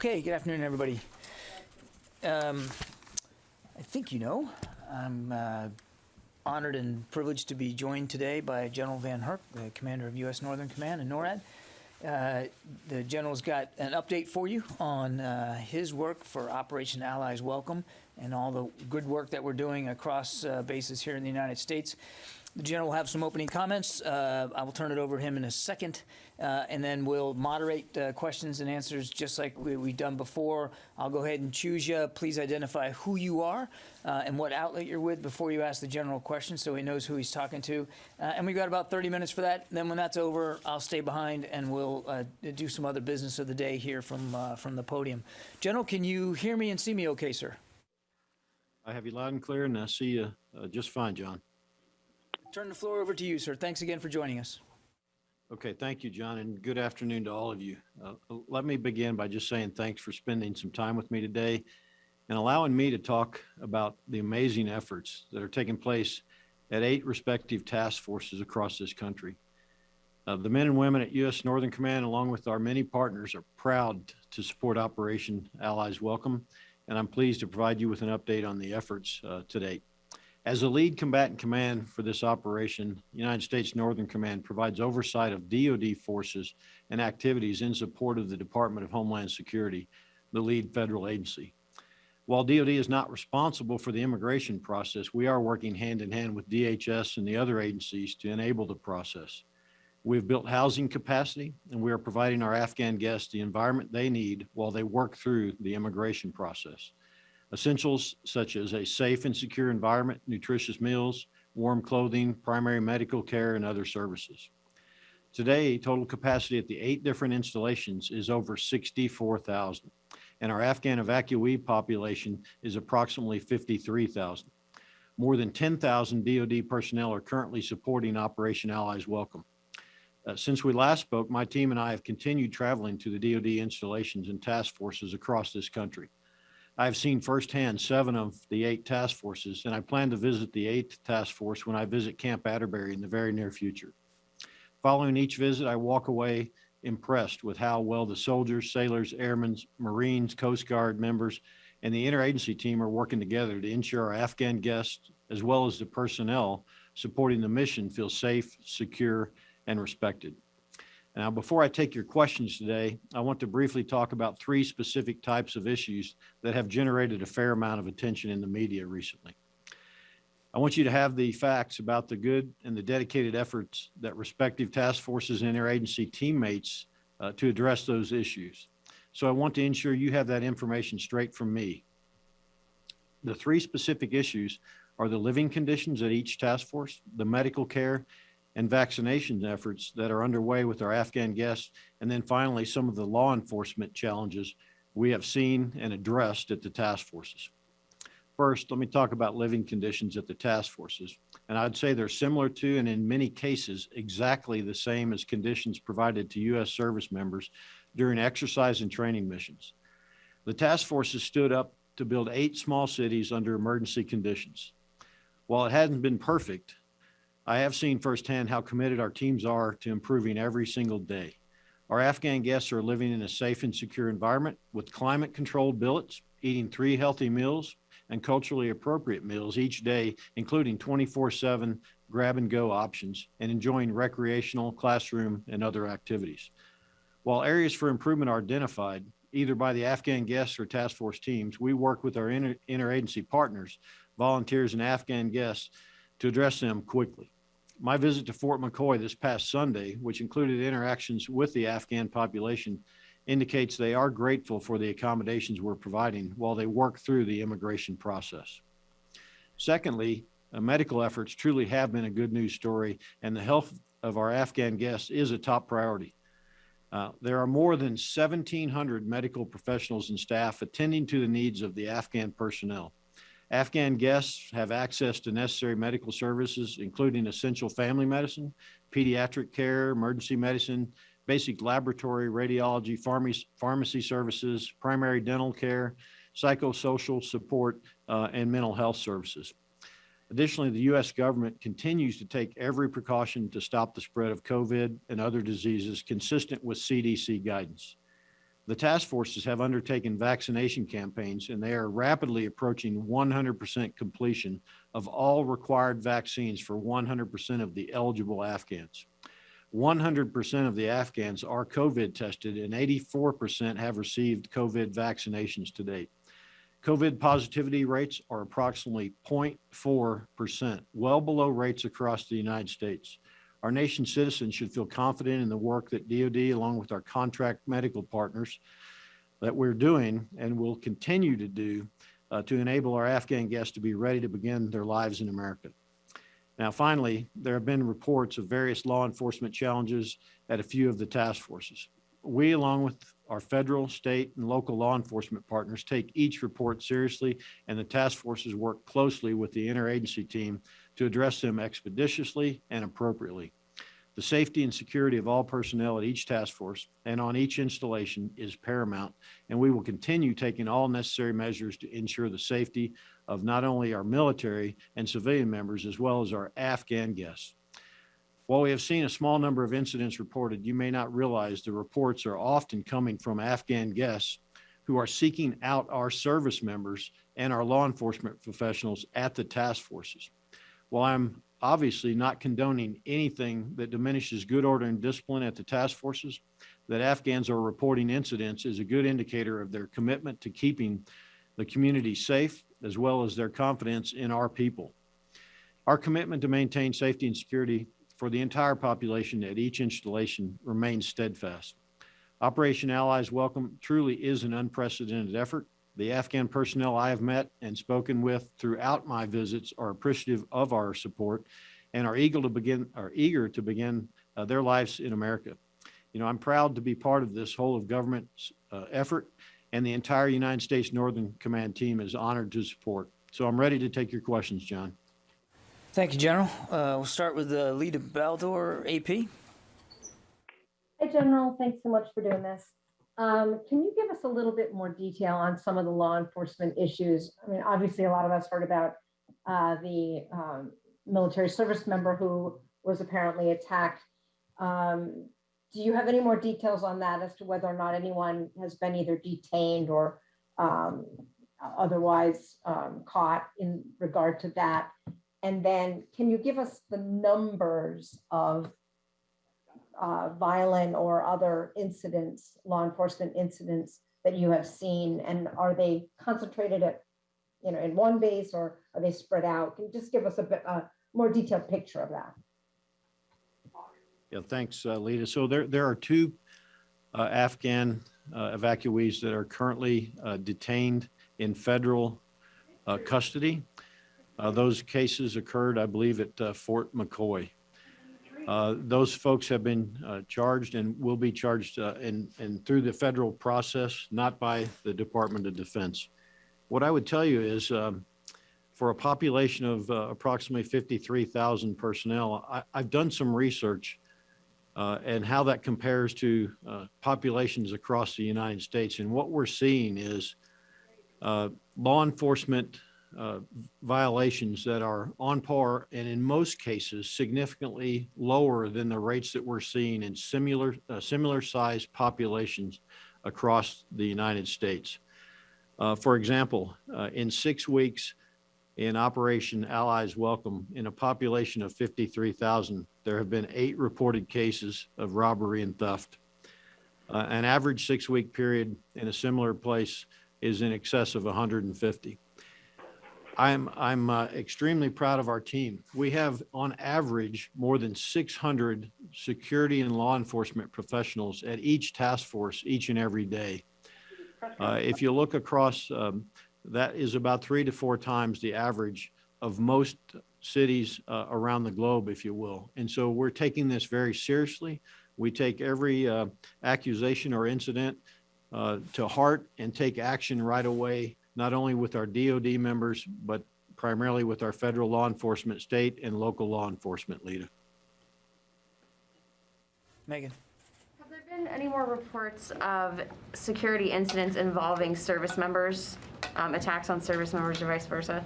Okay, good afternoon, everybody. I think you know, I'm honored and privileged to be joined today by General Van Herk, the commander of U.S. Northern Command and NORAD. The general's got an update for you on his work for Operation Allies Welcome and all the good work that we're doing across bases here in the United States. The general will have some opening comments. I will turn it over to him in a second, and then we'll moderate questions and answers just like we've done before. I'll go ahead and choose you. Please identify who you are and what outlet you're with before you ask the general question so he knows who he's talking to. And we've got about 30 minutes for that. Then when that's over, I'll stay behind and we'll do some other business of the day here from the podium. General, can you hear me and see me okay, sir? I have you loud and clear, and I see you just fine, John. Turn the floor over to you, sir. Thanks again for joining us. Okay, thank you, John, and good afternoon to all of you. Let me begin by just saying thanks for spending some time with me today and allowing me to talk about the amazing efforts that are taking place at 8 respective task forces across this country. The men and women at U.S. Northern Command, along with our many partners, are proud to support Operation Allies Welcome, and I'm pleased to provide you with an update on the efforts to date. As the lead combatant command for this operation, United States Northern Command provides oversight of DoD forces and activities in support of the Department of Homeland Security, the lead federal agency. While DoD is not responsible for the immigration process, we are working hand in hand with DHS and the other agencies to enable the process. We've built housing capacity, and we are providing our Afghan guests the environment they need while they work through the immigration process. Essentials such as a safe and secure environment, nutritious meals, warm clothing, primary medical care, and other services. Today, total capacity at the 8 different installations is over 64,000, and our Afghan evacuee population is approximately 53,000. More than 10,000 DoD personnel are currently supporting Operation Allies Welcome. Since we last spoke, my team and I have continued traveling to the DoD installations and task forces across this country. I've seen firsthand 7 of the 8 task forces, and I plan to visit the 8th task force when I visit Camp Atterbury in the very near future. Following each visit, I walk away impressed with how well the soldiers, sailors, airmen, Marines, Coast Guard members, and the interagency team are working together to ensure our Afghan guests, as well as the personnel supporting the mission, feel safe, secure, and respected. Now, before I take your questions today, I want to briefly talk about 3 specific types of issues that have generated a fair amount of attention in the media recently. I want you to have the facts about the good and the dedicated efforts that respective task forces and interagency teammates to address those issues. So I want to ensure you have that information straight from me. The 3 specific issues are the living conditions at each task force, the medical care, and vaccination efforts that are underway with our Afghan guests, and then finally some of the law enforcement challenges we have seen and addressed at the task forces. First, let me talk about living conditions at the task forces, and I'd say they're similar to, and in many cases, exactly the same as conditions provided to U.S. service members during exercise and training missions. The task forces stood up to build 8 small cities under emergency conditions. While it hasn't been perfect, I have seen firsthand how committed our teams are to improving every single day. Our Afghan guests are living in a safe and secure environment with climate-controlled billets, eating 3 healthy meals and culturally appropriate meals each day, including 24/7 grab-and-go options, and enjoying recreational, classroom, and other activities. While areas for improvement are identified, either by the Afghan guests or task force teams, we work with our interagency partners, volunteers, and Afghan guests to address them quickly. My visit to Fort McCoy this past Sunday, which included interactions with the Afghan population, indicates they are grateful for the accommodations we're providing while they work through the immigration process. Secondly, medical efforts truly have been a good news story, and the health of our Afghan guests is a top priority. There are more than 1,700 medical professionals and staff attending to the needs of the Afghan personnel. Afghan guests have access to necessary medical services, including essential family medicine, pediatric care, emergency medicine, basic laboratory, radiology, pharmacy services, primary dental care, psychosocial support, and mental health services. Additionally, the U.S. government continues to take every precaution to stop the spread of COVID and other diseases consistent with CDC guidance. The task forces have undertaken vaccination campaigns, and they are rapidly approaching 100% completion of all required vaccines for 100% of the eligible Afghans. 100% of the Afghans are COVID tested, and 84% have received COVID vaccinations to date. COVID positivity rates are approximately 0.4%, well below rates across the United States. Our nation's citizens should feel confident in the work that DoD, along with our contract medical partners, that we're doing and will continue to do to enable our Afghan guests to be ready to begin their lives in America. Now, finally, there have been reports of various law enforcement challenges at a few of the task forces. We, along with our federal, state, and local law enforcement partners, take each report seriously, and the task forces work closely with the interagency team to address them expeditiously and appropriately. The safety and security of all personnel at each task force and on each installation is paramount, and we will continue taking all necessary measures to ensure the safety of not only our military and civilian members, as well as our Afghan guests. While we have seen a small number of incidents reported, you may not realize the reports are often coming from Afghan guests who are seeking out our service members and our law enforcement professionals at the task forces. While I'm obviously not condoning anything that diminishes good order and discipline at the task forces, that Afghans are reporting incidents is a good indicator of their commitment to keeping the community safe, as well as their confidence in our people. Our commitment to maintain safety and security for the entire population at each installation remains steadfast. Operation Allies Welcome truly is an unprecedented effort. The Afghan personnel I have met and spoken with throughout my visits are appreciative of our support and are eager to begin their lives in America. You know, I'm proud to be part of this whole of government effort, and the entire United States Northern Command team is honored to support. So I'm ready to take your questions, John. Thank you, General. We'll start with Lita Baldor, AP. Hey, General, thanks so much for doing this. Can you give us a little bit more detail on some of the law enforcement issues? I mean, obviously, a lot of us heard about the military service member who was apparently attacked. Do you have any more details on that as to whether or not anyone has been either detained or otherwise caught in regard to that? And then can you give us the numbers of violent or other incidents, law enforcement incidents that you have seen, and are they concentrated at, in one base, or are they spread out? Can you just give us a bit more detailed picture of that? Yeah, thanks, Lita. So there are two Afghan evacuees that are currently detained in federal custody. Those cases occurred, I believe, at Fort McCoy. Those folks have been charged and will be charged and through the federal process, not by the Department of Defense. What I would tell you is for a population of approximately 53,000 personnel, I've done some research and how that compares to populations across the United States. And what we're seeing is law enforcement violations that are on par and in most cases significantly lower than the rates that we're seeing in similar sized populations across the United States. For example, in 6 weeks in Operation Allies Welcome, in a population of 53,000, there have been 8 reported cases of robbery and theft. An average 6-week period in a similar place is in excess of 150. I'm extremely proud of our team. We have, on average, more than 600 security and law enforcement professionals at each task force each and every day. If you look across, that is about 3 to 4 times the average of most cities around the globe, if you will. And so we're taking this very seriously. We take every accusation or incident to heart and take action right away, not only with our DoD members, but primarily with our federal law enforcement, state and local law enforcement, Lita. Megan. Have there been any more reports of security incidents involving service members, attacks on service members or vice versa?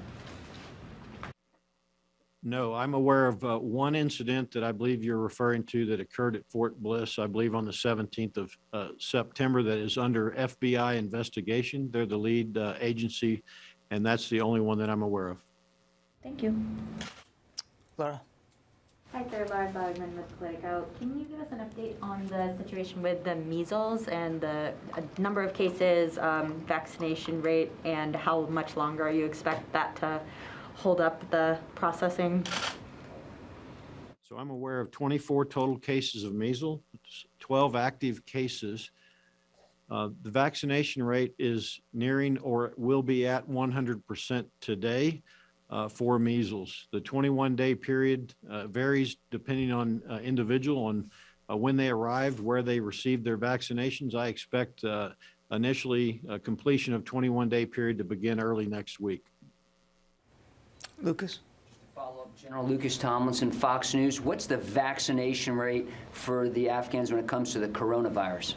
No, I'm aware of one incident that I believe you're referring to that occurred at Fort Bliss, I believe on the 17th of September, that is under FBI investigation. They're the lead agency, and that's the only one that I'm aware of. Thank you. Laura? Hi there, Laura Bogman with Politico. Can you give us an update on the situation with the measles and the number of cases, vaccination rate, and how much longer you expect that to hold up the processing? So I'm aware of 24 total cases of measles, 12 active cases. The vaccination rate is nearing or will be at 100% today for measles. The 21-day period varies depending on individual on when they arrived, where they received their vaccinations. I expect initially completion of 21-day period to begin early next week. Lucas? Follow-up, General Lucas Tomlinson, Fox News. What's the vaccination rate for the Afghans when it comes to the coronavirus?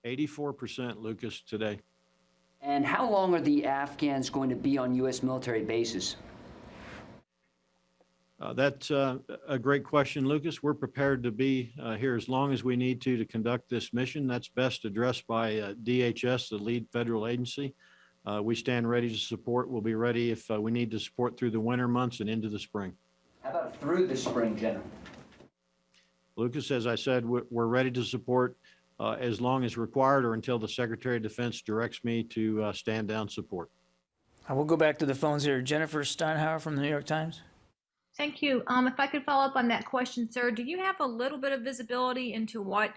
84%, Lucas, today. And how long are the Afghans going to be on U.S. military bases? That's a great question, Lucas. We're prepared to be here as long as we need to conduct this mission. That's best addressed by DHS, the lead federal agency. We stand ready to support. We'll be ready if we need to support through the winter months and into the spring. How about through the spring, General? Lucas, as I said, we're ready to support as long as required or until the Secretary of Defense directs me to stand down support. I will go back to the phones here. Jennifer Steinhauer from the New York Times. Thank you. If I could follow up on that question, sir, do you have a little bit of visibility into what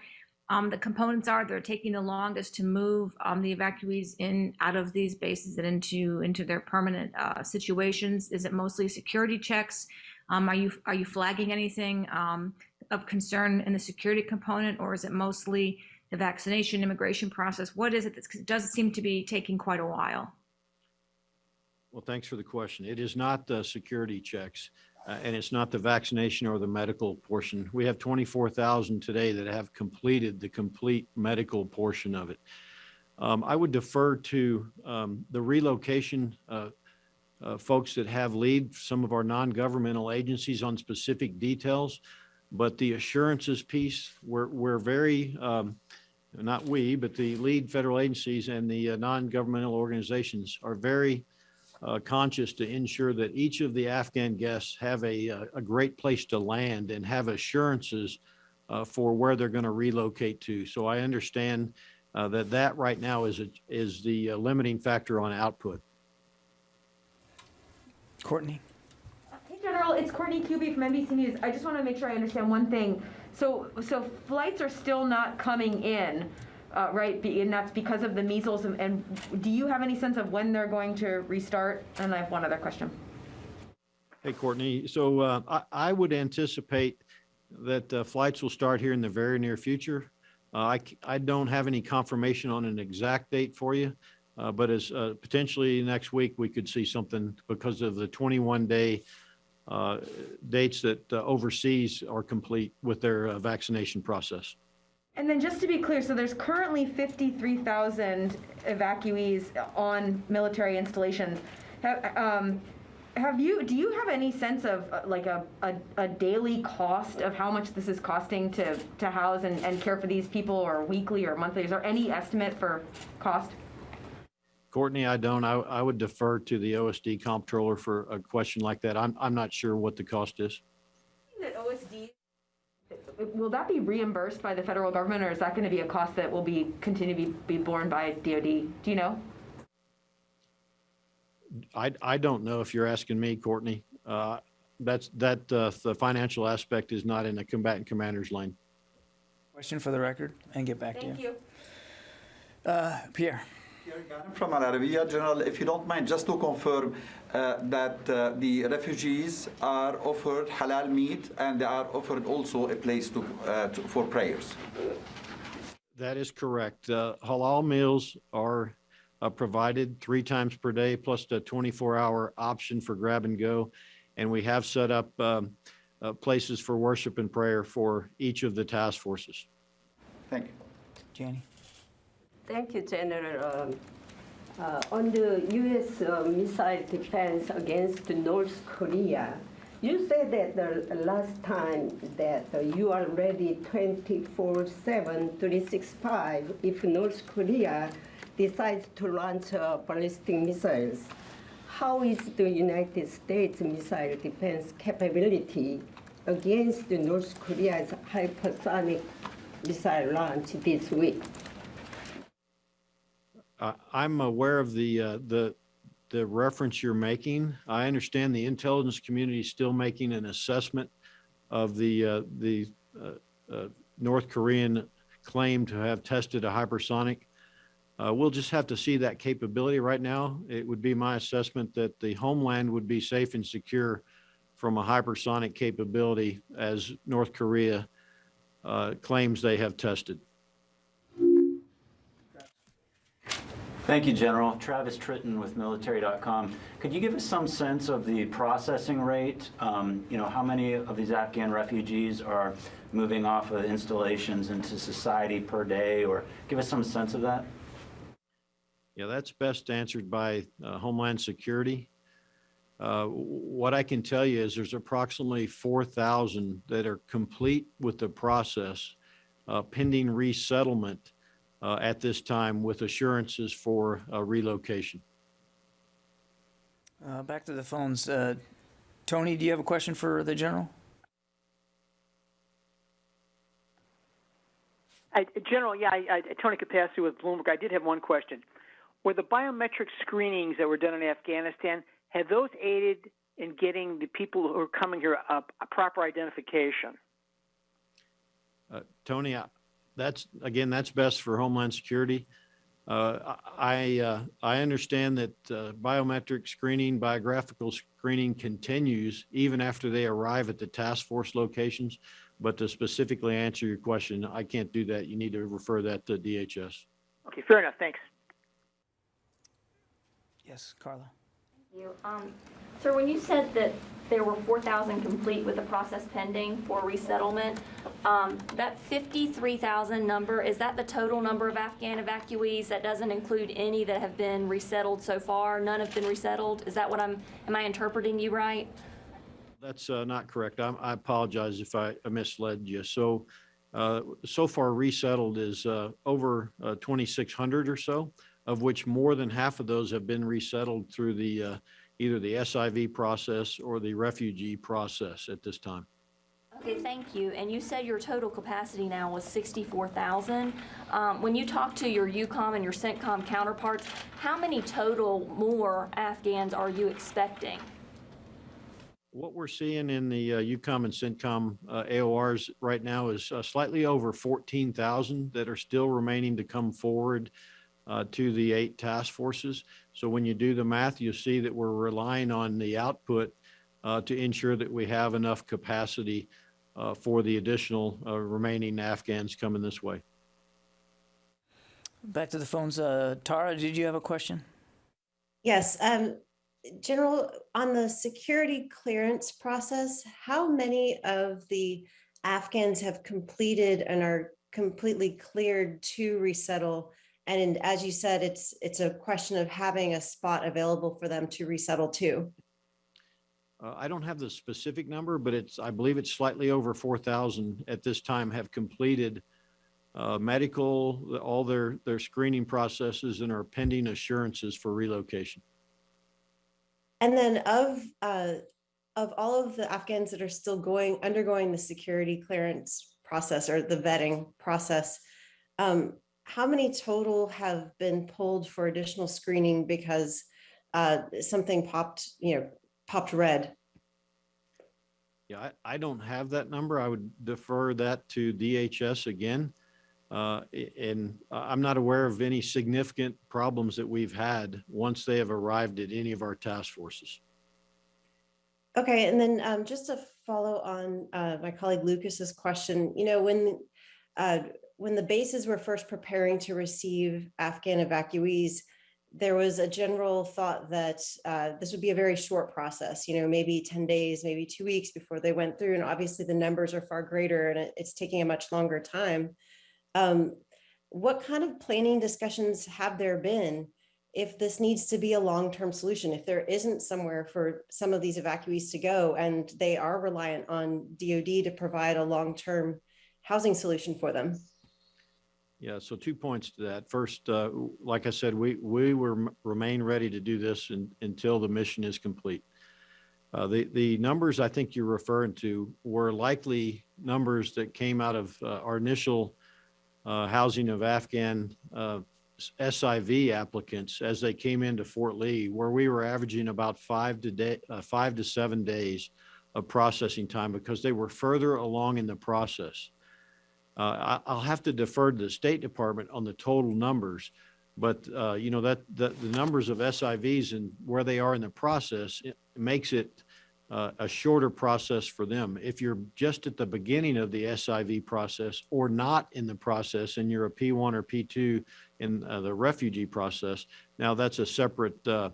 the components are that are taking the longest to move the evacuees out of these bases and into their permanent situations? Is it mostly security checks? Are you flagging anything of concern in the security component, or is it mostly the vaccination immigration process? What is it that does seem to be taking quite a while? Well, thanks for the question. It is not the security checks, and it's not the vaccination or the medical portion. We have 24,000 today that have completed the complete medical portion of it. I would defer to the relocation folks that have lead some of our non-governmental agencies on specific details, but the assurances piece, we're very, not we, but the lead federal agencies and the non-governmental organizations are very conscious to ensure that each of the Afghan guests have a great place to land and have assurances for where they're going to relocate to. So I understand that right now is the limiting factor on output. Courtney? Hey, General, it's Courtney Kuby from NBC News. I just want to make sure I understand one thing. So flights are still not coming in, right? And that's because of the measles. And do you have any sense of when they're going to restart? And I have one other question. Hey, Courtney. So I would anticipate that flights will start here in the very near future. I don't have any confirmation on an exact date for you, but as potentially next week we could see something because of the 21-day dates that overseas are complete with their vaccination process. And then just to be clear, so there's currently 53,000 evacuees on military installations. Do you have any sense of like a daily cost of how much this is costing to house and care for these people, or weekly or monthly? Is there any estimate for cost? Courtney, I don't. I would defer to the OSD comptroller for a question like that. I'm not sure what the cost is. That OSD, will that be reimbursed by the federal government, or is that going to be a cost that will continue to be borne by DoD? Do you know? I don't know if you're asking me, Courtney. The financial aspect is not in the combatant commander's lane. Question for the record and get back to you. Thank you. Pierre? From Al Arabiya, General, if you don't mind, just to confirm that the refugees are offered halal meat and they are offered also a place for prayers. That is correct. Halal meals are provided 3 times per day, plus the 24-hour option for grab and go. And we have set up places for worship and prayer for each of the task forces. Thank you. Janie? Thank you, General. On the U.S. missile defense against North Korea, You said that the last time that you are ready 24/7, 365 if North Korea decides to launch ballistic missiles. How is the United States missile defense capability against the North Korea's hypersonic missile launch this week? I'm aware of the reference you're making. I understand the intelligence community is still making an assessment of the North Korean claim to have tested a hypersonic. We'll just have to see that capability. Right now, it would be my assessment that the homeland would be safe and secure from a hypersonic capability as North Korea claims they have tested. Thank you, General. Travis Tritton with military.com. Could you give us some sense of the processing rate? How many of these Afghan refugees are moving off of installations into society per day, or give us some sense of that? Yeah, that's best answered by Homeland Security. What I can tell you is there's approximately 4,000 that are complete with the process pending resettlement at this time with assurances for relocation. Back to the phones. Tony, do you have a question for the general? General, Tony Capacity with Bloomberg. I did have one question. Were the biometric screenings that were done in Afghanistan, have those aided in getting the people who are coming here a proper identification? Tony, that's best for Homeland Security. I understand that biometric screening, biographical screening continues even after they arrive at the task force locations. But to specifically answer your question, I can't do that. You need to refer that to DHS. Okay, fair enough. Thanks. Yes, Carla. Thank you. Sir, when you said that there were 4,000 complete with the process pending for resettlement, that 53,000 number, is that the total number of Afghan evacuees? That doesn't include any that have been resettled so far? None have been resettled? Is that what am I interpreting you right? That's not correct. I apologize if I misled you. So far resettled is over 2,600 or so, of which more than half of those have been resettled through the either the SIV process or the refugee process at this time. Okay, thank you. And you said your total capacity now was 64,000. When you talk to your EUCOM and your CENTCOM counterparts, how many total more Afghans are you expecting? What we're seeing in the EUCOM and CENTCOM AORs right now is slightly over 14,000 that are still remaining to come forward to the 8 task forces. So when you do the math, you'll see that we're relying on the output to ensure that we have enough capacity for the additional remaining Afghans coming this way. Back to the phones. Tara, did you have a question? Yes. General, on the security clearance process, how many of the Afghans have completed and are completely cleared to resettle? And as you said, it's a question of having a spot available for them to resettle to. I don't have the specific number, but I believe it's slightly over 4,000 at this time have completed medical, all their screening processes, and are pending assurances for relocation. And then of all of the Afghans that are still undergoing the security clearance process or the vetting process, how many total have been pulled for additional screening because something popped red? Yeah, I don't have that number. I would defer that to DHS again. And I'm not aware of any significant problems that we've had once they have arrived at any of our task forces. Okay, and then just to follow on my colleague Lucas's question, when the bases were first preparing to receive Afghan evacuees, there was a general thought that this would be a very short process, maybe 10 days, maybe 2 weeks before they went through. And obviously the numbers are far greater and it's taking a much longer time. What kind of planning discussions have there been if this needs to be a long-term solution, if there isn't somewhere for some of these evacuees to go and they are reliant on DoD to provide a long-term housing solution for them. Yeah, so 2 points to that. First, like I said, we remain ready to do this until the mission is complete. The numbers I think you're referring to were likely numbers that came out of our initial housing of Afghan SIV applicants as they came into Fort Lee, where we were averaging about 5 to 7 days of processing time because they were further along in the process. I'll have to defer to the State Department on the total numbers, but you know that the numbers of SIVs and where they are in the process, it makes it a shorter process for them. If you're just at the beginning of the SIV process or not in the process and you're a P1 or P2 in the refugee process, now that's a separate a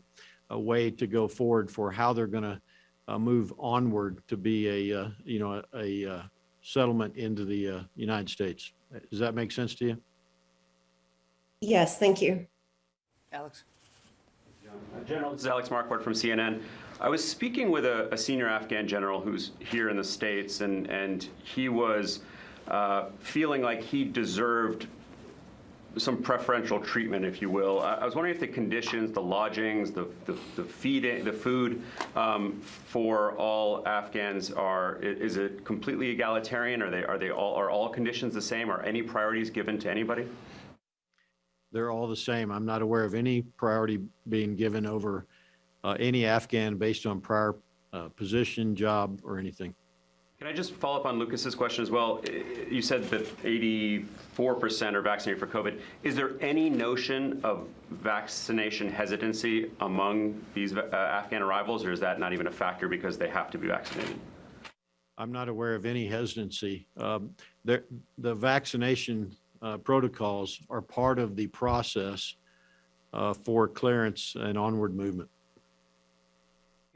way to go forward for how they're going to move onward to be a settlement into the United States. Does that make sense to you? Yes, thank you. Alex? General, this is Alex Marquardt from CNN. I was speaking with a senior Afghan general who's here in the States, and he was feeling like he deserved some preferential treatment, if you will. I was wondering if the conditions, the lodgings, the feeding, the food for all Afghans is it completely egalitarian? Are all conditions the same? Are any priorities given to anybody? They're all the same. I'm not aware of any priority being given over any Afghan based on prior position, job, or anything. Can I just follow up on Lucas's question as well? You said that 84% are vaccinated for COVID. Is there any notion of vaccination hesitancy among these Afghan arrivals, or is that not even a factor because they have to be vaccinated? I'm not aware of any hesitancy. The vaccination protocols are part of the process for clearance and onward movement.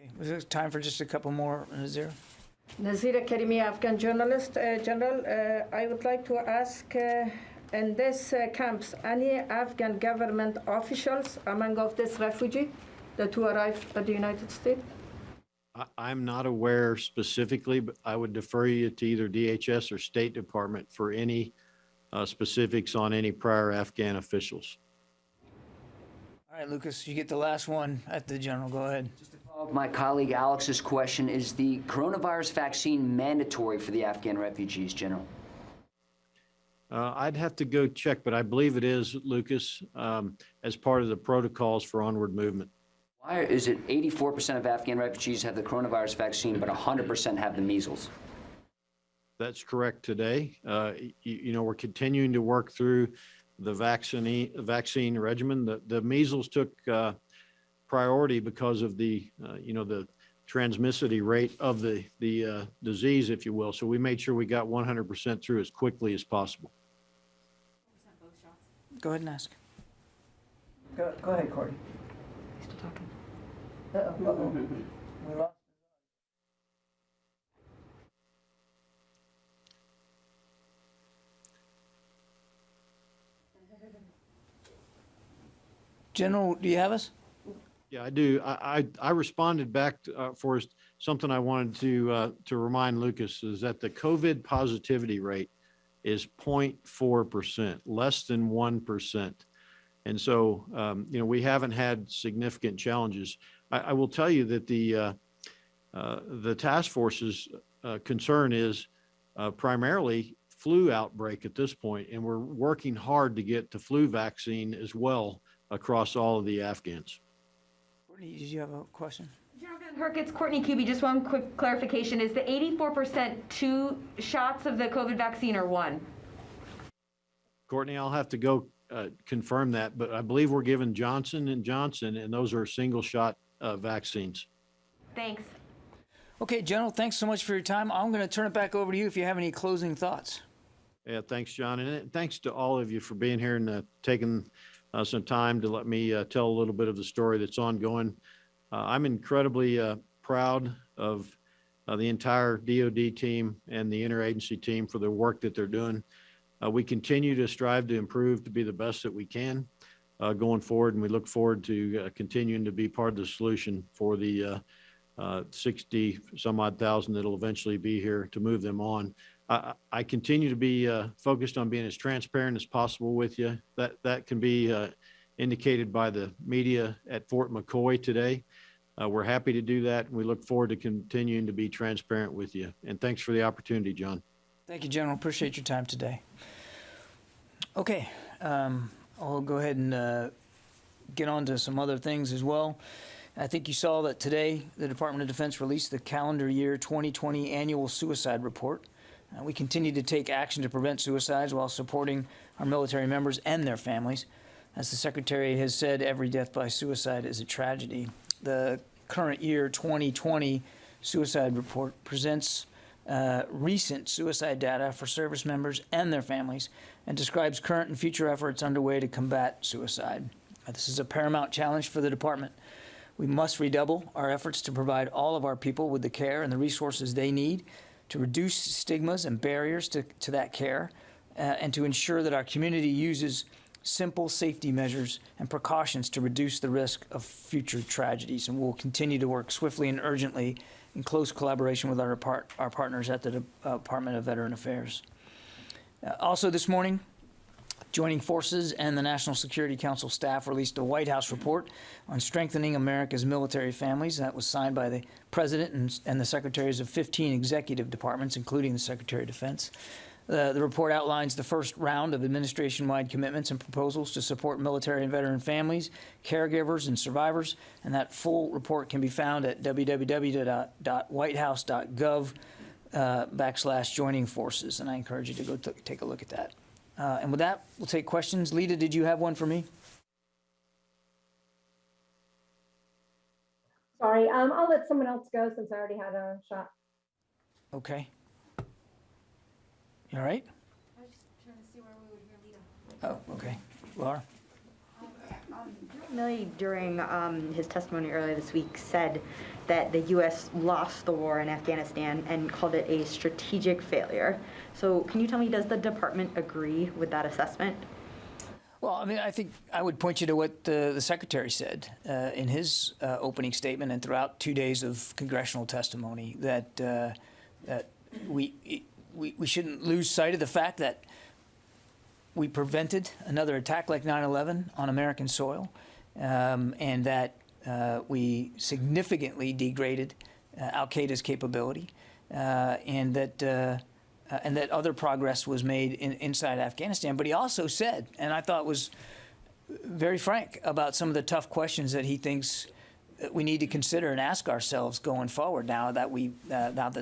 Okay. Was there time for just a couple more, Nazira? Nazira Karimi, Afghan journalist. General, I would like to ask, in these camps, any Afghan government officials among of this refugee that who arrived at the United States? I'm not aware specifically, but I would defer you to either DHS or State Department for any specifics on any prior Afghan officials. All right, Lucas, you get the last one at the general. Go ahead. My colleague Alex's question, is the coronavirus vaccine mandatory for the Afghan refugees, General? I'd have to go check, but I believe it is, Lucas, as part of the protocols for onward movement. Why is it 84% of Afghan refugees have the coronavirus vaccine, but 100% have the measles? That's correct today. You know, we're continuing to work through the vaccine regimen. The measles took priority because of the transmissivity rate of the disease, if you will. So we made sure we got 100% through as quickly as possible. Go ahead and ask. Go ahead, Corey. He's still talking. Uh-oh. We lost. General, do you have us? Yeah, I do. I responded back for something I wanted to remind Lucas is that the COVID positivity rate is 0.4%, less than 1%. And so, we haven't had significant challenges. I will tell you that the task force's concern is primarily flu outbreak at this point, and we're working hard to get the flu vaccine as well across all of the Afghans. Courtney, did you have a question? General Van Herk, it's Courtney Kuby. Just one quick clarification. Is the 84% 2 shots of the COVID vaccine or 1? Courtney, I'll have to go confirm that, but I believe we're given Johnson & Johnson, and those are single shot vaccines. Thanks. Okay, General, thanks so much for your time. I'm going to turn it back over to you if you have any closing thoughts. Yeah, thanks, John. And thanks to all of you for being here and taking some time to let me tell a little bit of the story that's ongoing. I'm incredibly proud of the entire DoD team and the interagency team for the work that they're doing. We continue to strive to improve to be the best that we can. going forward, and we look forward to continuing to be part of the solution for the 60 some odd thousand that'll eventually be here to move them on. I continue to be focused on being as transparent as possible with you. That can be indicated by the media at Fort McCoy today. We're happy to do that, and we look forward to continuing to be transparent with you. And thanks for the opportunity, John. Thank you, General. Appreciate your time today. Okay, I'll go ahead and get on to some other things as well. I think you saw that today the Department of Defense released the calendar year 2020 annual suicide report. We continue to take action to prevent suicides while supporting our military members and their families. As the Secretary has said, every death by suicide is a tragedy. The current year 2020 suicide report presents recent suicide data for service members and their families and describes current and future efforts underway to combat suicide. This is a paramount challenge for the department. We must redouble our efforts to provide all of our people with the care and the resources they need to reduce stigmas and barriers to that care and to ensure that our community uses simple safety measures and precautions to reduce the risk of future tragedies. And we'll continue to work swiftly and urgently in close collaboration with our partners at the Department of Veteran Affairs. Also this morning, Joining Forces and the National Security Council staff released a White House report on strengthening America's military families. That was signed by the President and the Secretaries of 15 executive departments, including the Secretary of Defense. The report outlines the first round of administration-wide commitments and proposals to support military and veteran families, caregivers, and survivors, and that full report can be found at www.whitehouse.gov/joining forces, and I encourage you to go take a look at that. And with that, we'll take questions. Lita, did you have one for me? Sorry, I'll let someone else go since I already had a shot. Okay. You all right? I was just trying to see where we would hear Lita. Oh, okay. Laura? Milley, during his testimony earlier this week, said that the U.S. lost the war in Afghanistan and called it a strategic failure. So can you tell me, does the department agree with that assessment? Well, I mean, I think I would point you to what the Secretary said in his opening statement and throughout 2 days of congressional testimony that that we shouldn't lose sight of the fact that we prevented another attack like 9/11 on American soil, and that we significantly degraded al-Qaeda's capability, and that other progress was made inside Afghanistan. But he also said, and I thought was very frank about some of the tough questions that he thinks we need to consider and ask ourselves going forward now that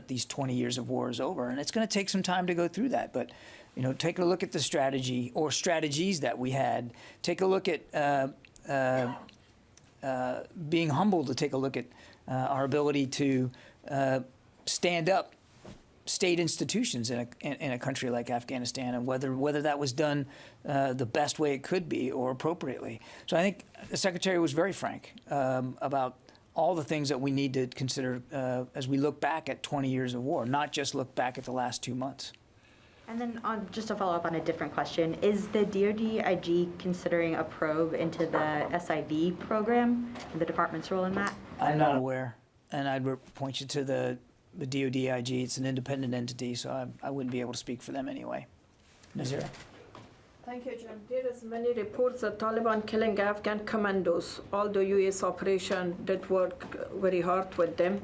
these 20 years of war is over. And it's going to take some time to go through that. But, you know, take a look at the strategy or strategies that we had. Take a look at being humble to take a look at our ability to stand up state institutions in a country like Afghanistan, and whether that was done the best way it could be or appropriately. So I think the Secretary was very frank about all the things that we need to consider as we look back at 20 years of war, not just look back at the last 2 months. And then just to follow up on a different question, is the DoD-IG considering a probe into the SIV program and the department's role in that? I'm not aware, and I'd point you to the DoD-IG. It's an independent entity, so I wouldn't be able to speak for them anyway. Nazira? Thank you, John. There is many reports that Taliban killing Afghan commandos. All the U.S. operation did work very hard with them,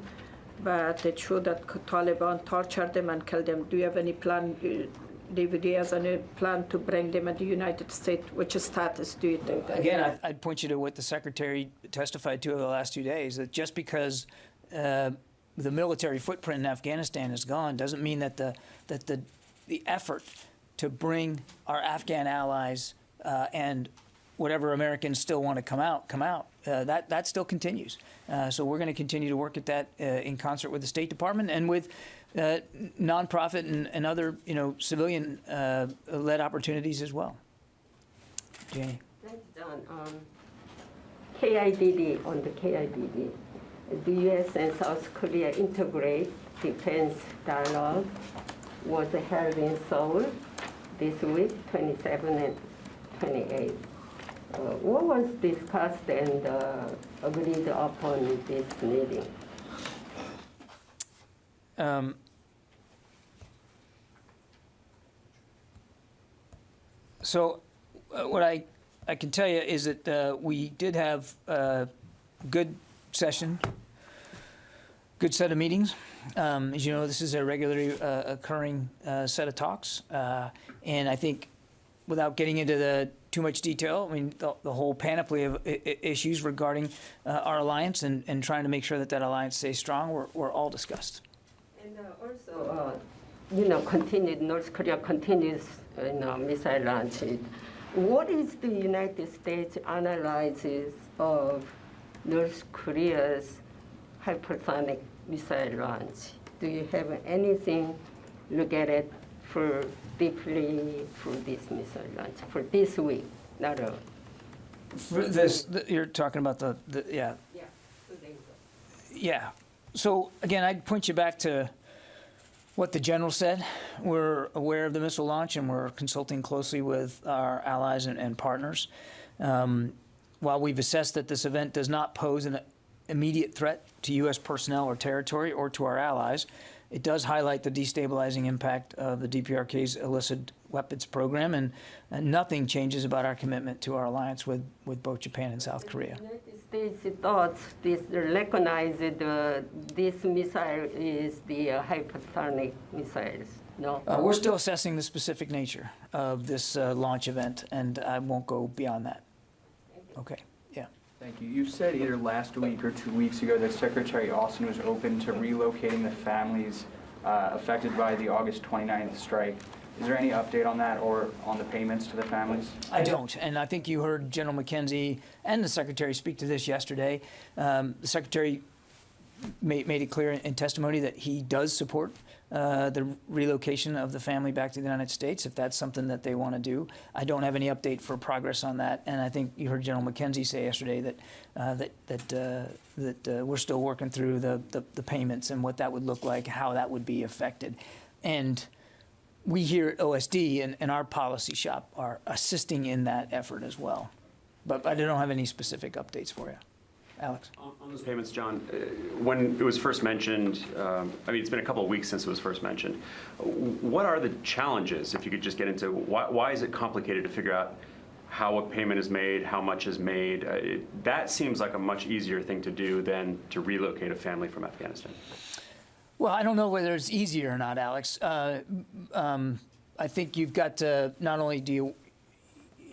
but it showed that Taliban tortured them and killed them. Do you have any plan, DVD has any plan to bring them in the United States? Which status do you think? Again, I'd point you to what the Secretary testified to over the last 2 days, that just because the military footprint in Afghanistan is gone doesn't mean that the effort to bring our Afghan allies and whatever Americans still want to come out, that still continues. So we're going to continue to work at that in concert with the State Department and with nonprofit and other, civilian led opportunities as well. Janie. Thanks, John. KIDD, on the KIDD, the U.S. and South Korea integrate defense dialogue was held in Seoul this week, 27 and 28. What was discussed and agreed upon this meeting? So what I can tell you is that we did have a good session, good set of meetings. As you know, this is a regularly occurring set of talks. And I think without getting into too much detail, I mean, the whole panoply of issues regarding our alliance and trying to make sure that that alliance stays strong were all discussed. And also, North Korea continues missile launches. What is the United States analysis of North Korea's hypersonic missile launch? Do you have anything look at it for deeply for this missile launch for this week? Not a. For this, you're talking about the yeah. Yeah, 2 days ago. Yeah. So again, I'd point you back to what the general said. We're aware of the missile launch and we're consulting closely with our allies and partners. While we've assessed that this event does not pose an immediate threat to U.S. personnel or territory or to our allies, it does highlight the destabilizing impact of the DPRK's illicit weapons program, and nothing changes about our commitment to our alliance with both Japan and South Korea. The United States thought this recognized this missile is the hypersonic missiles. No. We're still assessing the specific nature of this launch event, and I won't go beyond that. Okay. Yeah. Thank you. You said either last week or 2 weeks ago that Secretary Austin was open to relocating the families affected by the August 29th strike. Is there any update on that or on the payments to the families? I don't, and I think you heard General McKenzie and the Secretary speak to this yesterday. The Secretary made it clear in testimony that he does support the relocation of the family back to the United States, if that's something that they want to do. I don't have any update for progress on that, and I think you heard General McKenzie say yesterday that we're still working through the payments and what that would look like, how that would be affected. And we here at OSD and our policy shop are assisting in that effort as well. But I don't have any specific updates for you. Alex? On those payments, John, when it was first mentioned, I mean, it's been a couple of weeks since it was first mentioned. What are the challenges, if you could just get into, why is it complicated to figure out how a payment is made, how much is made? That seems like a much easier thing to do than to relocate a family from Afghanistan. Well, I don't know whether it's easier or not, Alex. I think you've got to, not only do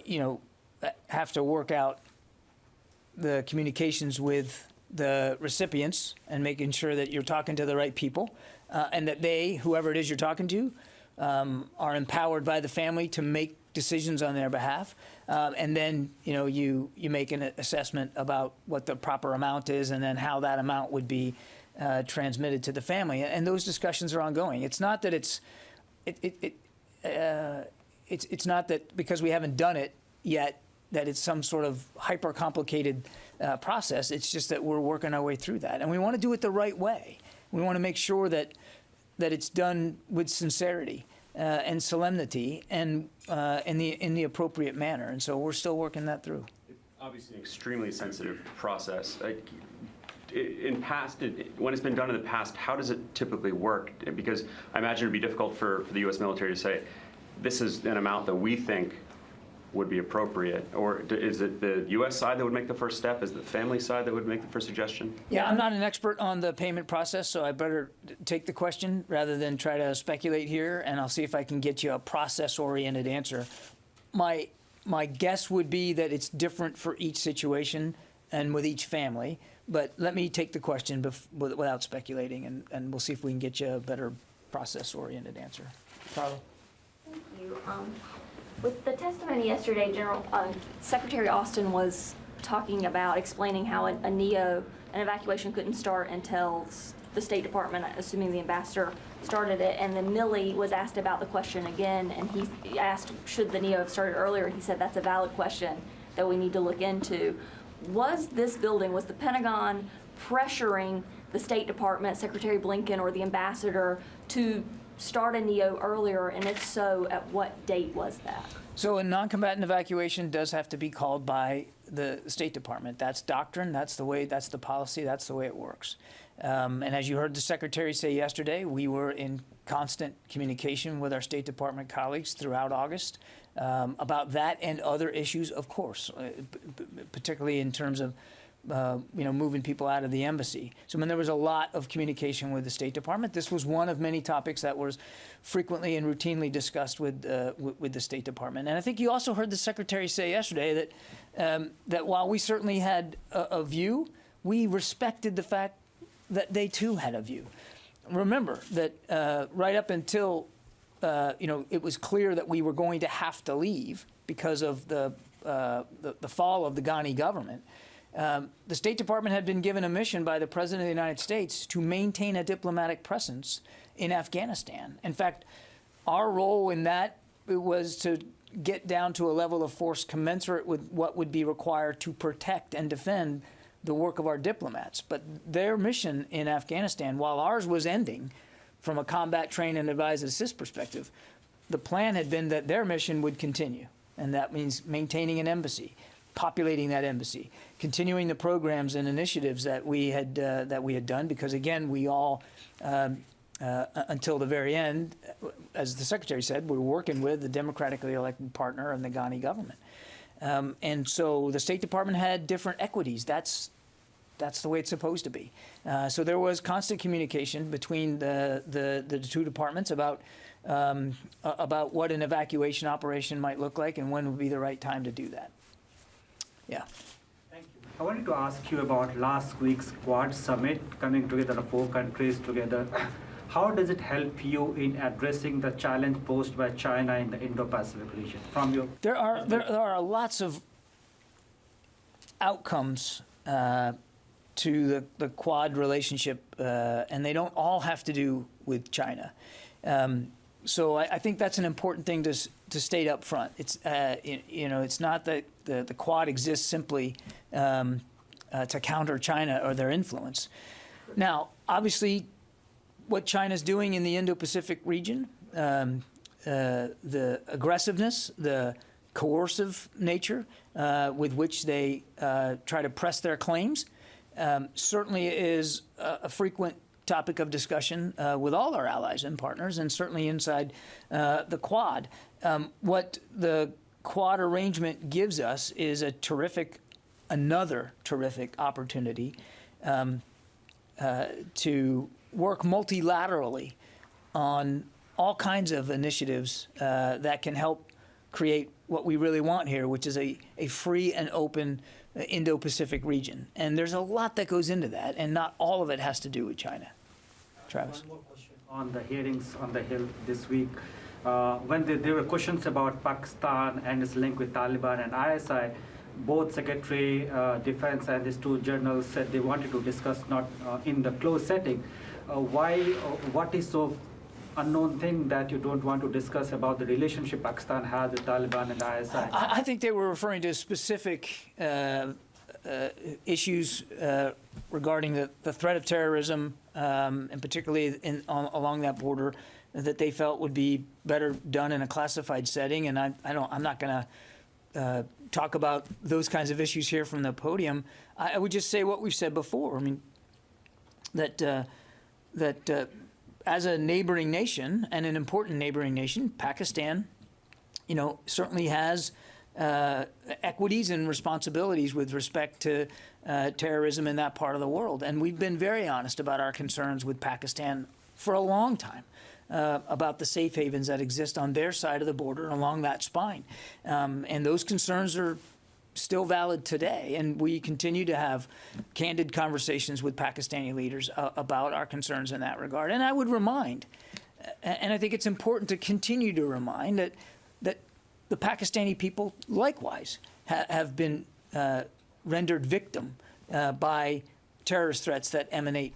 you have to work out the communications with the recipients and making sure that you're talking to the right people, and that they, whoever it is you're talking to, are empowered by the family to make decisions on their behalf. And then, you make an assessment about what the proper amount is and then how that amount would be transmitted to the family. And those discussions are ongoing. It's not that it's not that because we haven't done it yet that it's some sort of hyper complicated process. It's just that we're working our way through that, and we want to do it the right way. We want to make sure that it's done with sincerity and solemnity and in the appropriate manner. And so we're still working that through. Obviously, an extremely sensitive process. When it's been done in the past, how does it typically work? Because I imagine it'd be difficult for the U.S. military to say, this is an amount that we think would be appropriate, or is it the U.S. side that would make the first step? Is it the family side that would make the first suggestion? Yeah, I'm not an expert on the payment process, so I better take the question rather than try to speculate here, and I'll see if I can get you a process-oriented answer. My guess would be that it's different for each situation and with each family, but let me take the question without speculating, and we'll see if we can get you a better process-oriented answer. Carla? Thank you. With the testimony yesterday, Secretary Austin was talking about explaining how an evacuation couldn't start until the State Department, assuming the ambassador, started it. And then Milley was asked about the question again, and he asked, should the NEO have started earlier? He said that's a valid question that we need to look into. Was the Pentagon pressuring the State Department, Secretary Blinken, or the ambassador to start a NEO earlier, and if so, at what date was that? So a non-combatant evacuation does have to be called by the State Department. That's doctrine, that's the way, that's the policy, that's the way it works. And as you heard the Secretary say yesterday, we were in constant communication with our State Department colleagues throughout August about that and other issues, of course, particularly in terms of moving people out of the embassy. So there was a lot of communication with the State Department. This was one of many topics that was frequently and routinely discussed with the State Department. And I think you also heard the Secretary say yesterday that while we certainly had a view, we respected the fact that they too had a view. Remember that right up until it was clear that we were going to have to leave because of the fall of the Ghani government. The State Department had been given a mission by the President of the United States to maintain a diplomatic presence in Afghanistan. In fact, our role in that was to get down to a level of force commensurate with what would be required to protect and defend the work of our diplomats. But their mission in Afghanistan, while ours was ending from a combat, train, and advise and assist perspective, the plan had been that their mission would continue. And that means maintaining an embassy, populating that embassy, continuing the programs and initiatives that we had done, because again, we all, until the very end, as the Secretary said, we're working with the democratically elected partner and the Ghani government. And so the State Department had different equities. That's the way it's supposed to be. So there was constant communication between the two departments about what an evacuation operation might look like and when would be the right time to do that. Yeah. Thank you. I wanted to ask you about last week's Quad Summit, coming together of 4 countries together. How does it help you in addressing the challenge posed by China in the Indo-Pacific region? From your there are lots of outcomes to the Quad relationship, and they don't all have to do with China. So I think that's an important thing to state up front. It's it's not that the Quad exists simply to counter China or their influence. Now, obviously, what China's doing in the Indo-Pacific region, the aggressiveness, the coercive nature with which they try to press their claims, certainly is a frequent topic of discussion with all our allies and partners, and certainly inside the Quad. What the Quad arrangement gives us is another terrific opportunity to work multilaterally on all kinds of initiatives that can help create what we really want here, which is a free and open Indo-Pacific region. And there's a lot that goes into that, and not all of it has to do with China. Travis? One more question on the hearings on the Hill this week. When there were questions about Pakistan and its link with Taliban and ISI, both Secretary Defense and these 2 generals said they wanted to discuss not in the closed setting. What is so unknown thing that you don't want to discuss about the relationship Pakistan has with Taliban and ISI? I think they were referring to specific issues regarding the threat of terrorism, and particularly along that border, that they felt would be better done in a classified setting. And I'm not going to talk about those kinds of issues here from the podium. I would just say what we've said before. I mean, that as a neighboring nation, and an important neighboring nation, Pakistan, certainly has equities and responsibilities with respect to terrorism in that part of the world. And we've been very honest about our concerns with Pakistan for a long time, about the safe havens that exist on their side of the border along that spine. And those concerns are still valid today. And we continue to have candid conversations with Pakistani leaders about our concerns in that regard. And I would remind, and I think it's important to continue to remind, that the Pakistani people likewise have been rendered victim by terrorist threats that emanate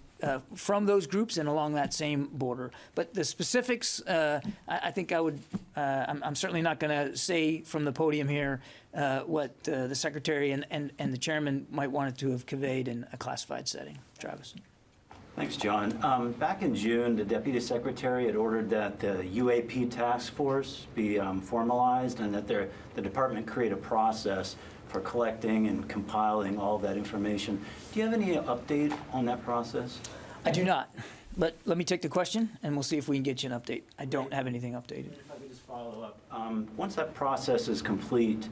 from those groups and along that same border. But the specifics, I think I'm certainly not going to say from the podium here what the Secretary and the Chairman might want it to have conveyed in a classified setting. Travis. Thanks, John. Back in June, the Deputy Secretary had ordered that the UAP task force be formalized and that the department create a process for collecting and compiling all of that information. Do you have any update on that process? I do not, but let me take the question and we'll see if we can get you an update. I don't have anything updated. If I could just follow up. Once that process is complete,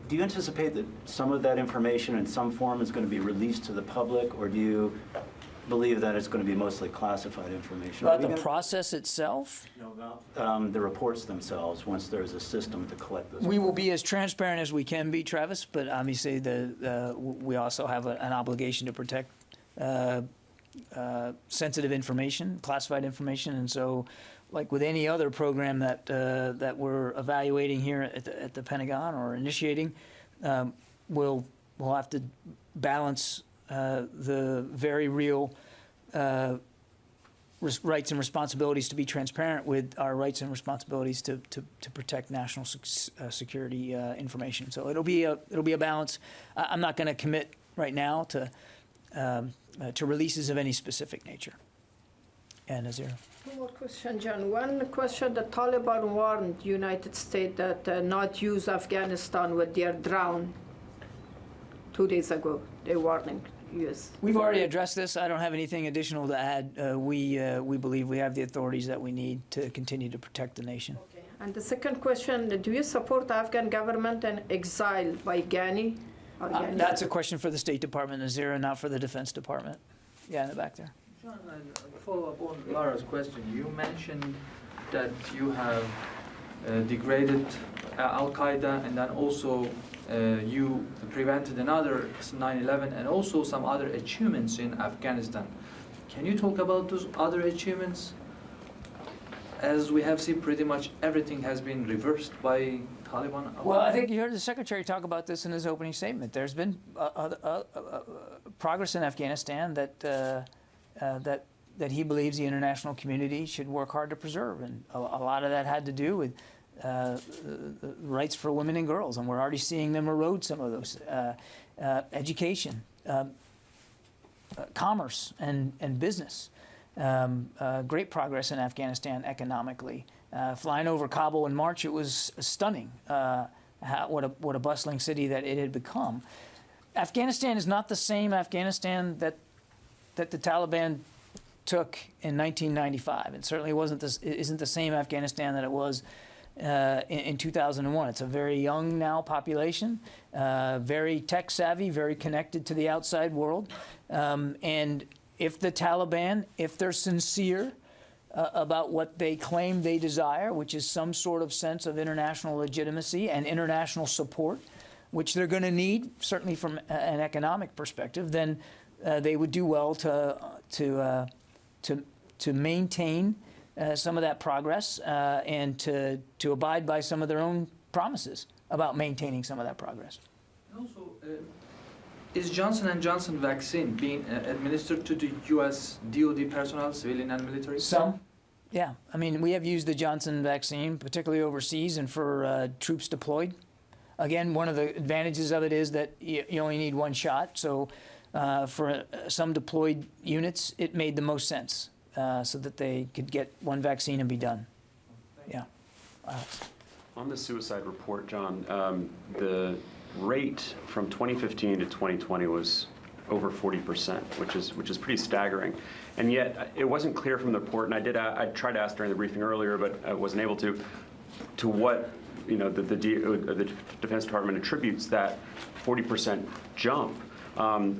do you anticipate that some of that information in some form is going to be released to the public, or do you believe that it's going to be mostly classified information? About the process itself? No, about the reports themselves, once there's a system to collect those. We will be as transparent as we can be, Travis, but obviously we also have an obligation to protect sensitive information, classified information, and so like with any other program that we're evaluating here at the Pentagon or initiating, we'll have to balance the very real rights and responsibilities to be transparent with our rights and responsibilities to protect national security information. So it'll be a balance. I'm not going to commit right now to releases of any specific nature. And Nazir. One more question, John. One question, the Taliban warned United States that not use Afghanistan when they are drowned 2 days ago. They warning US. We've already addressed this. I don't have anything additional to add. We believe we have the authorities that we need to continue to protect the nation. Okay. And the second question, do you support the Afghan government and exile by Ghani? That's a question for the State Department, Nazir, not for the Defense Department. Yeah, in the back there. John, follow up on Lara's question. You mentioned that you have degraded Al-Qaeda, and then also you prevented another 9/11 and also some other achievements in Afghanistan. Can you talk about those other achievements? As we have seen, pretty much everything has been reversed by Taliban. Well, I think you heard the Secretary talk about this in his opening statement. There's been progress in Afghanistan that he believes the international community should work hard to preserve, and a lot of that had to do with rights for women and girls, and we're already seeing them erode some of those. Education, commerce, and business. Great progress in Afghanistan economically. Flying over Kabul in March, it was stunning what a bustling city that it had become. Afghanistan is not the same Afghanistan that the Taliban took in 1995. It certainly isn't the same Afghanistan that it was in 2001. It's a very young now population, very tech savvy, very connected to the outside world. And if the Taliban, if they're sincere about what they claim they desire, which is some sort of sense of international legitimacy and international support, which they're going to need, certainly from an economic perspective, then they would do well to maintain some of that progress and to abide by some of their own promises about maintaining some of that progress. Also, is Johnson & Johnson vaccine being administered to the U.S. DoD personnel, civilian and military? Some, yeah. I mean, we have used the Johnson vaccine, particularly overseas and for troops deployed. Again, one of the advantages of it is that you only need one shot. So for some deployed units, it made the most sense so that they could get one vaccine and be done. Yeah. On the suicide report, John, the rate from 2015 to 2020 was over 40%, which is pretty staggering. And yet, it wasn't clear from the report, and I tried to ask during the briefing earlier, but I wasn't able to what the Defense Department attributes that 40% jump.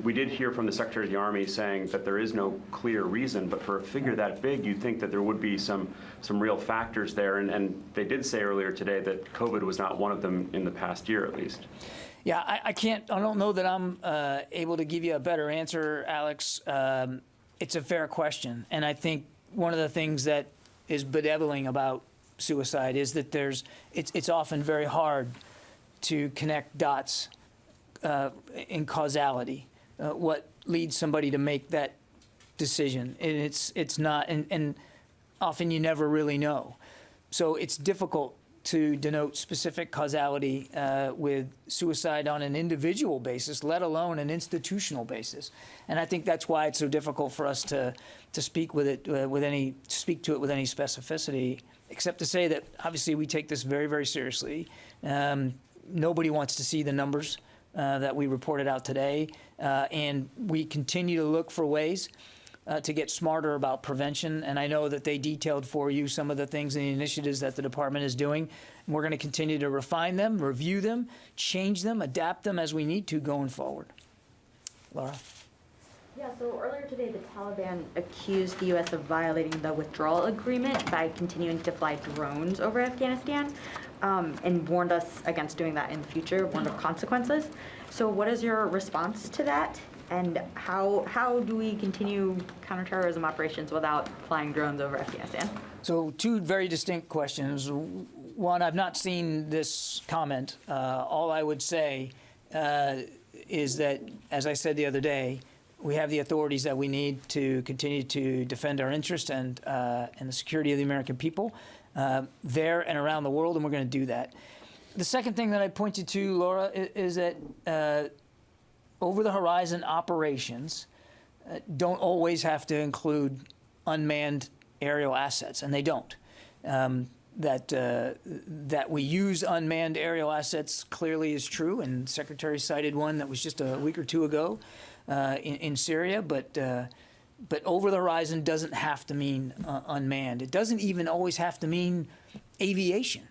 We did hear from the Secretary of the Army saying that there is no clear reason, but for a figure that big, you'd think that there would be some real factors there. And they did say earlier today that COVID was not one of them in the past year, at least. Yeah, I don't know that I'm able to give you a better answer, Alex. It's a fair question. And I think one of the things that is bedeviling about suicide is that it's often very hard to connect dots in causality. What leads somebody to make that decision? And it's not, and often you never really know. So it's difficult to denote specific causality with suicide on an individual basis, let alone an institutional basis. And I think that's why it's so difficult for us to speak to it with any specificity, except to say that obviously we take this very, very seriously. Nobody wants to see the numbers that we reported out today, and we continue to look for ways to get smarter about prevention. And I know that they detailed for you some of the things and the initiatives that the department is doing. And we're going to continue to refine them, review them, change them, adapt them as we need to going forward. Laura? Yeah, so earlier today, the Taliban accused the U.S. of violating the withdrawal agreement by continuing to fly drones over Afghanistan, and warned us against doing that in the future, warned of consequences. So what is your response to that? And how do we continue counterterrorism operations without flying drones over Afghanistan? So two very distinct questions. One, I've not seen this comment. All I would say is that, as I said the other day, we have the authorities that we need to continue to defend our interest and the security of the American people there and around the world, and we're going to do that. The second thing that I pointed to, Laura, is that over-the-horizon operations don't always have to include unmanned aerial assets, and they don't. That we use unmanned aerial assets clearly is true, and the Secretary cited one that was just a week or two ago in Syria, but over the horizon doesn't have to mean unmanned. It doesn't even always have to mean aviation.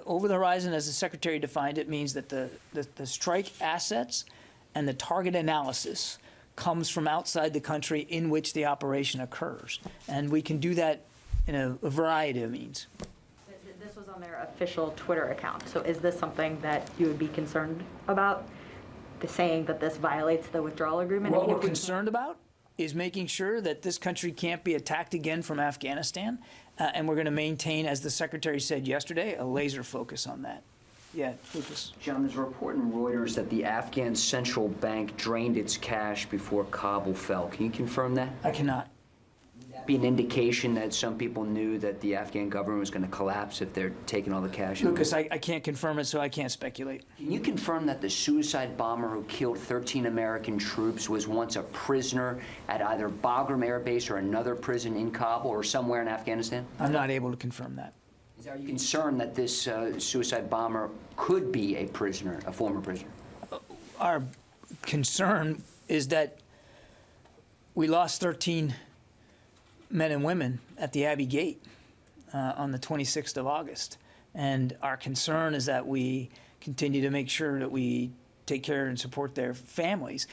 Over the horizon, as the Secretary defined it, means that the strike assets and the target analysis comes from outside the country in which the operation occurs. And we can do that in a variety of means. This was on their official Twitter account. So is this something that you would be concerned about? The saying that this violates the withdrawal agreement? What we're concerned about is making sure that this country can't be attacked again from Afghanistan. And we're going to maintain, as the Secretary said yesterday, a laser focus on that. Yeah, Lucas. John, there's a report in Reuters that the Afghan central bank drained its cash before Kabul fell. Can you confirm that? I cannot. Be an indication that some people knew that the Afghan government was going to collapse if they're taking all the cash? Lucas, I can't confirm it, so I can't speculate. Can you confirm that the suicide bomber who killed 13 American troops was once a prisoner at either Bagram Air Base or another prison in Kabul or somewhere in Afghanistan? I'm not able to confirm that. Are you concerned that this suicide bomber could be a prisoner, a former prisoner? Our concern is that we lost 13 men and women at the Abbey Gate on the 26th of August. And our concern is that we continue to make sure that we take care and support their families.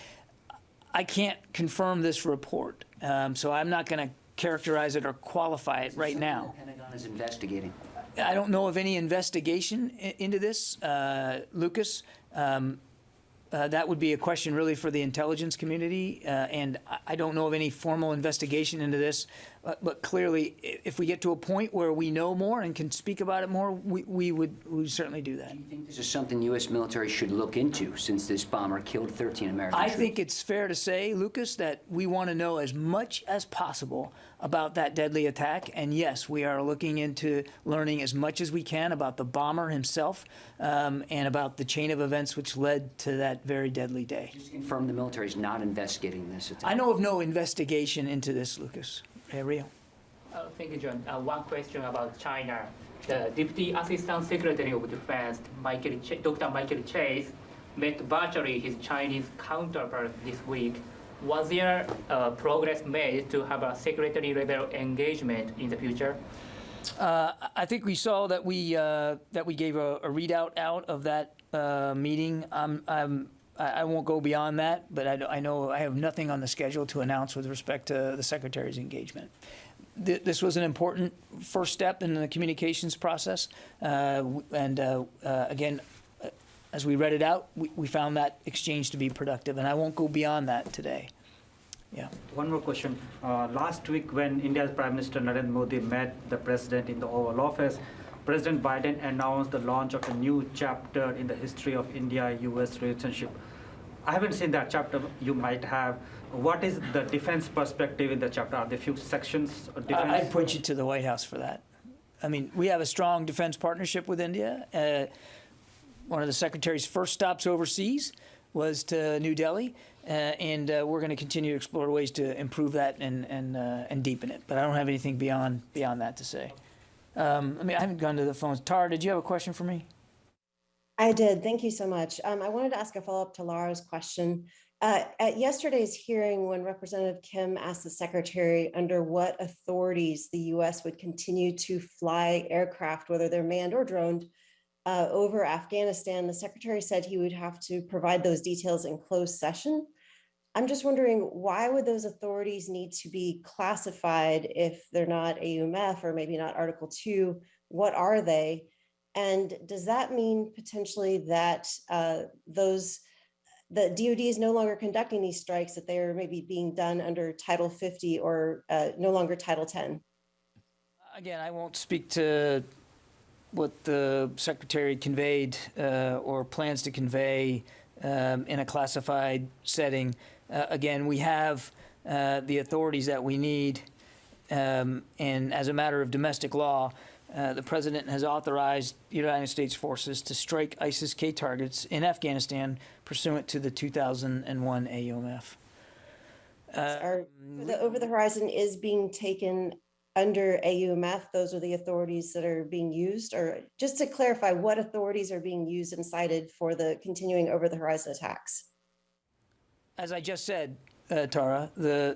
I can't confirm this report, so I'm not going to characterize it or qualify it right now. The Pentagon is investigating. I don't know of any investigation into this, Lucas. That would be a question really for the intelligence community, and I don't know of any formal investigation into this. But clearly, if we get to a point where we know more and can speak about it more, we would certainly do that. Do you think this is something U.S. military should look into since this bomber killed 13 American troops? I think it's fair to say, Lucas, that we want to know as much as possible about that deadly attack. And yes, we are looking into learning as much as we can about the bomber himself and about the chain of events which led to that very deadly day. Just confirm the military is not investigating this attack. I know of no investigation into this, Lucas. Rio. Thank you, John. One question about China. The Deputy Assistant Secretary of Defense, Dr. Michael Chase, met virtually his Chinese counterpart this week. Was there progress made to have a secretary-level engagement in the future? I think we saw that we gave a readout out of that meeting. I won't go beyond that, but I know I have nothing on the schedule to announce with respect to the Secretary's engagement. This was an important first step in the communications process, and again, as we read it out, we found that exchange to be productive, and I won't go beyond that today. Yeah. One more question. Last week, when India's Prime Minister Narendra Modi met the President in the Oval Office, President Biden announced the launch of a new chapter in the history of India-US relationship. I haven't seen that chapter. You might have. What is the defense perspective in the chapter? Are there few sections of defense? I'd point you to the White House for that. I mean, we have a strong defense partnership with India. One of the Secretary's first stops overseas was to New Delhi, and we're going to continue to explore ways to improve that and deepen it. But I don't have anything beyond that to say. I haven't gone to the phones. Tara, did you have a question for me? I did. Thank you so much. I wanted to ask a follow-up to Laura's question. At yesterday's hearing, when Representative Kim asked the Secretary under what authorities the U.S. would continue to fly aircraft, whether they're manned or droned, over Afghanistan, the Secretary said he would have to provide those details in closed session. I'm just wondering, why would those authorities need to be classified if they're not AUMF or maybe not Article 2? What are they? And does that mean potentially that the DoD is no longer conducting these strikes, that they are maybe being done under Title 50 or no longer Title 10? Again, I won't speak to what the Secretary conveyed or plans to convey in a classified setting. Again, we have the authorities that we need, and as a matter of domestic law, the President has authorized the United States forces to strike ISIS-K targets in Afghanistan pursuant to the 2001 AUMF. The over-the-horizon is being taken under AUMF. Those are the authorities that are being used, or just to clarify, what authorities are being used and cited for the continuing over-the-horizon attacks? As I just said, Tara,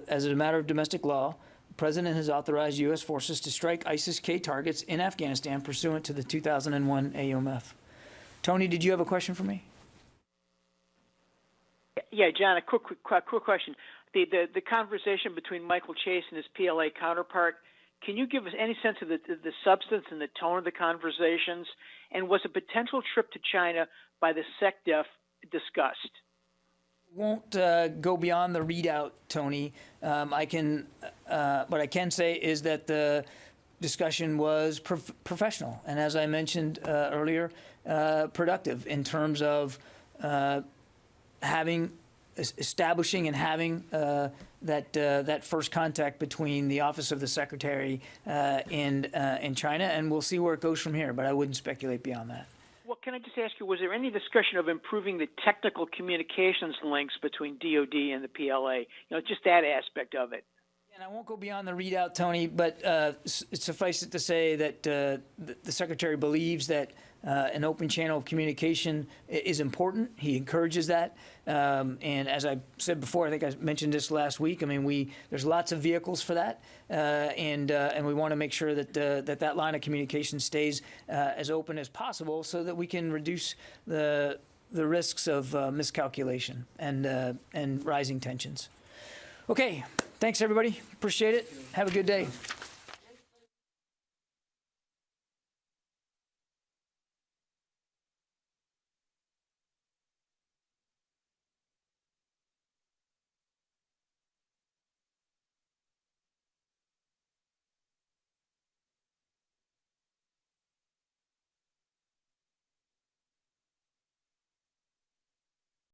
as a matter of domestic law, the President has authorized U.S. forces to strike ISIS-K targets in Afghanistan pursuant to the 2001 AUMF. Tony, did you have a question for me? Yeah, John, a quick question. The conversation between Michael Chase and his PLA counterpart, can you give us any sense of the substance and the tone of the conversations? And was a potential trip to China by the SecDef discussed? Won't go beyond the readout, Tony. What I can say is that the discussion was professional, and as I mentioned earlier, productive in terms of establishing and having that first contact between the Office of the Secretary and China, and we'll see where it goes from here. But I wouldn't speculate beyond that. Well, can I just ask you, was there any discussion of improving the technical communications links between DoD and the PLA? Just that aspect of it. And I won't go beyond the readout, Tony, but suffice it to say that the Secretary believes that an open channel of communication is important. He encourages that. And as I said before, I think I mentioned this last week, there's lots of vehicles for that. And we want to make sure that that line of communication stays as open as possible so that we can reduce the risks of miscalculation and rising tensions. Okay, thanks everybody. Appreciate it. Have a good day.